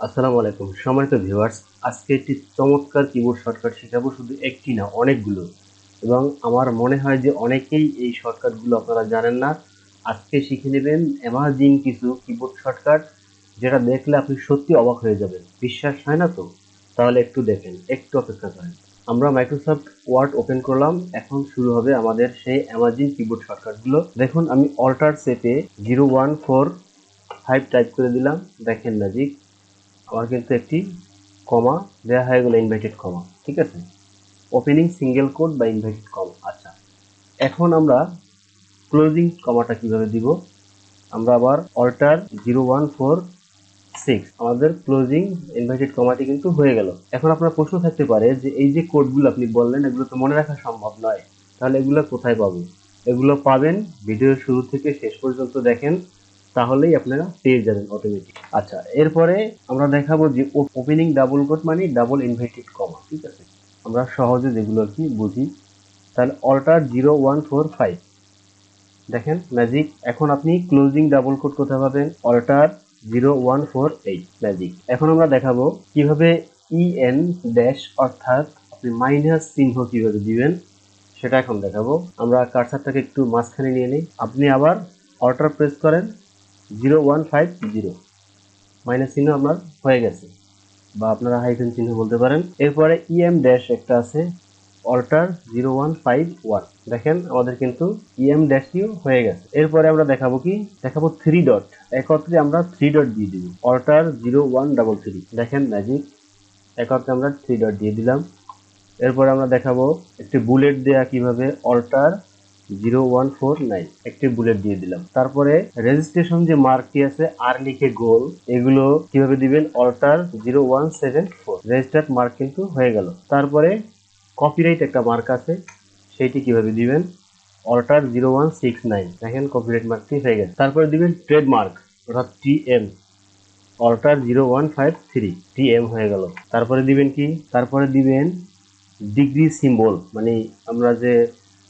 আসসালামু আলাইকুম সম্মানিত ভিউয়ার্স। আজকে একটি চমৎকার কিবোর্ড শর্টকাট শেখাবো, শুধু একটি না অনেকগুলো। এবং আমার মনে হয় যে অনেকেই এই শর্টকাটগুলো আপনারা জানেন না। আজকে শিখে নেবেন অ্যামাজিং কিছু কিবোর্ড শর্টকাট, যেটা দেখলে আপনি সত্যি অবাক হয়ে যাবেন। বিশ্বাস হয় না তো? তাহলে একটু দেখেন, একটু অপেক্ষা করেন। আমরা মাইক্রোসফট ওয়ার্ড ওপেন করলাম, এখন শুরু হবে আমাদের সেই অ্যামাজিং কিবোর্ড শর্টকাটগুলো। দেখুন, আমি অল্টার চেপে 0145 টাইপ করে দিলাম। দেখেন ম্যাজিক, আমার কিন্তু একটি কমা দেওয়া হয়ে গেল, ইনভার্টেড কমা। ঠিক আছে, ওপেনিং সিঙ্গেল কোট বা ইনভার্টেড কমা। আচ্ছা, এখন আমরা ক্লোজিং কমাটা কিভাবে দিব? আমরা আবার অল্টার 0146, আমাদের ক্লোজিং ইনভার্টেড কমাটি কিন্তু হয়ে গেল। এখন আপনার প্রশ্ন থাকতে পারে যে এই যে কোডগুলো আপনি বললেন, এগুলো তো মনে রাখা সম্ভব নয়, তাহলে এগুলো কোথায় পাবো? এগুলো পাবেন ভিডিওর শুরু থেকে শেষ পর্যন্ত দেখেন, তাহলেই আপনারা পেয়ে যাবেন অটোমেটিক। আচ্ছা, এরপরে আমরা দেখাবো যে ওপেনিং ডাবল কোট মানে ডাবল ইনভার্টেড কমা। ঠিক আছে, আমরা সহজে যেগুলো আর কি বুঝি। তাহলে অল্টার 0145, দেখেন ম্যাজিক। এখন আপনি ক্লোজিং ডাবল কোট কোথায় পাবেন? Alter 0148 magic. এখন আমরা দেখাবো কিভাবে ইএন ড্যাশ অর্থাৎ আপনি মাইনাস চিহ্ন কিভাবে দিবেন, সেটা এখন দেখাবো। আমরা কার্সারটাকে একটু মাঝখানে নিয়ে নিই। আপনি আবার অল্টার প্রেস করেন 0150, মাইনাস চিহ্ন আমার হয়ে গেছে, বা আপনারা হাইফেন চিহ্ন বলতে পারেন। এরপরে ইএম ড্যাশ একটা আছে, অল্টার 0151, দেখেন আমাদের কিন্তু ইএম ড্যাশটিও হয়ে গেছে। এরপরে আমরা দেখাবো কি, দেখাবো থ্রি ডট। একত্রে আমরা থ্রি ডট দিয়ে দিব, অল্টার 0133, দেখেন ম্যাজিক, একত্রে আমরা থ্রি ডট দিয়ে দিলাম। এরপরে আমরা দেখাবো একটি বুলেট দেয়া কিভাবে, অল্টার 0149, একটি বুলেট দিয়ে দিলাম। তারপরে রেজিস্ট্রেশন যে মার্কটি আছে আর লিখে গোল, এগুলো কিভাবে দিবেন? অল্টার 0174, রেজিস্টার্ড মার্ক কিন্তু হয়ে গেল। তারপরে কপিরাইট একটা মার্ক আছে, সেইটি কিভাবে দিবেন? অল্টার 0169, দেখেন কপিরাইট মার্কটি হয়ে গেছে। তারপরে দিবেন ট্রেডমার্ক অর্থাৎ টিএম, অল্টার 0153, টিএম হয়ে গেল। তারপরে দিবেন কি, তারপরে দিবেন ডিগ্রি সিম্বল, মানে আমরা যে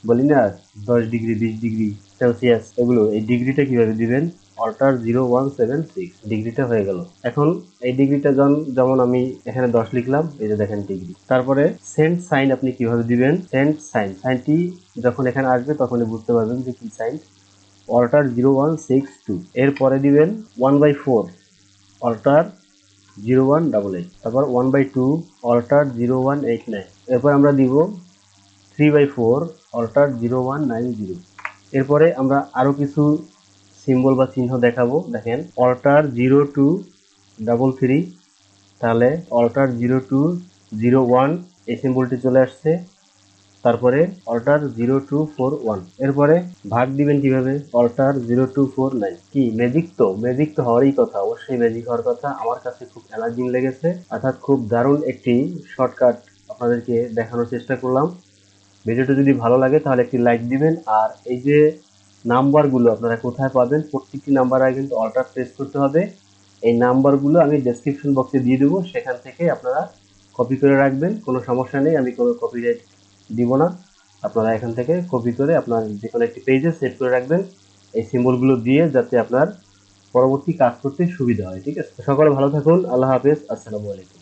বলি না 10 ডিগ্রি 20 ডিগ্রি সেলসিয়াস, এগুলো এই ডিগ্রিটা কিভাবে দিবেন? অল্টার 0176, ডিগ্রিটা হয়ে গেল। এখন এই ডিগ্রিটা যেমন আমি এখানে 10 লিখলাম, এই যে দেখেন ডিগ্রি। তারপরে সেন্ট সাইন আপনি কিভাবে দিবেন? সেন্ট সাইন, সাইনটি যখন এখানে আসবে তখনই বুঝতে পারবেন যে কি সাইন, অল্টার 0162। এরপরে দিবেন 1/4, অল্টার 0188, তারপর 1/2, অল্টার 0189। এরপর আমরা দিব 3/4, অল্টার 0190। এরপরে আমরা আরো কিছু সিম্বল বা চিহ্ন দেখাবো। দেখেন অল্টার 0233, তাহলে অল্টার 0201, এই সিম্বলটি চলে আসছে। তারপরে অল্টার 0241। এরপরে ভাগ দিবেন কিভাবে? অল্টার 0249। কি ম্যাজিক? তো ম্যাজিক তো হওয়ারই কথা, অবশ্যই ম্যাজিক হওয়ার কথা। আমার কাছে খুব অ্যামাজিং লেগেছে, অর্থাৎ খুব দারুণ একটি শর্টকাট আপনাদেরকে দেখানোর চেষ্টা করলাম। ভিডিওটি যদি ভালো লাগে তাহলে একটি লাইক দিবেন। আর এই যে নাম্বারগুলো আপনারা কোথায় পাবেন, প্রত্যেকটি নাম্বার আগে কিন্তু অল্টার প্রেস করতে হবে। এই নাম্বারগুলো আমি ডেসক্রিপশন বক্সে দিয়ে দেবো, সেখান থেকে আপনারা কপি করে রাখবেন, কোনো সমস্যা নেই, আমি কোনো কপিরাইট দিব না। আপনারা এখান থেকে কপি করে আপনার যে কোনো একটি পেজে সেভ করে রাখবেন, এই সিম্বলগুলো দিয়ে, যাতে আপনার পরবর্তী কাজ করতে সুবিধা হয়। ঠিক আছে, সকলে ভালো থাকুন, আল্লাহ হাফেজ, আসসালামু আলাইকুম।